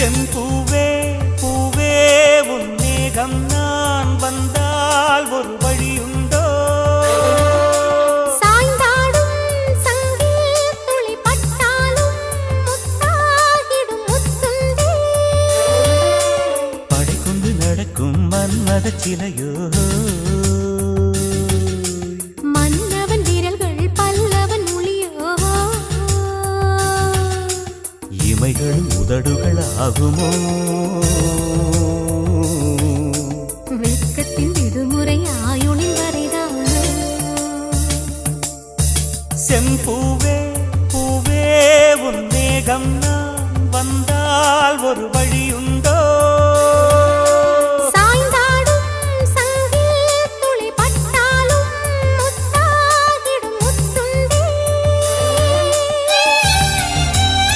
செம்பூவே பூவே உன் மேகம் நான் வந்தால் ஒரு வழியுண்டோ சாய்ந்தாடும் சங்கில் துளி பட்டாலும் முத்தாகிடும் முத்துண்டே படை கொண்டு நடக்கும் மன்மத சிலையோ மன்னவன் விரல்கள் பல்லவன் மொழியோ இமைகள் உதடுகள் ஆகுமோ வெட்கத்தின் விடுமுறை ஆயுளின் வரைதானோ செம்பூவே பூவே உன் மேகம் நான் வந்தால் ஒரு வழியுண்டோ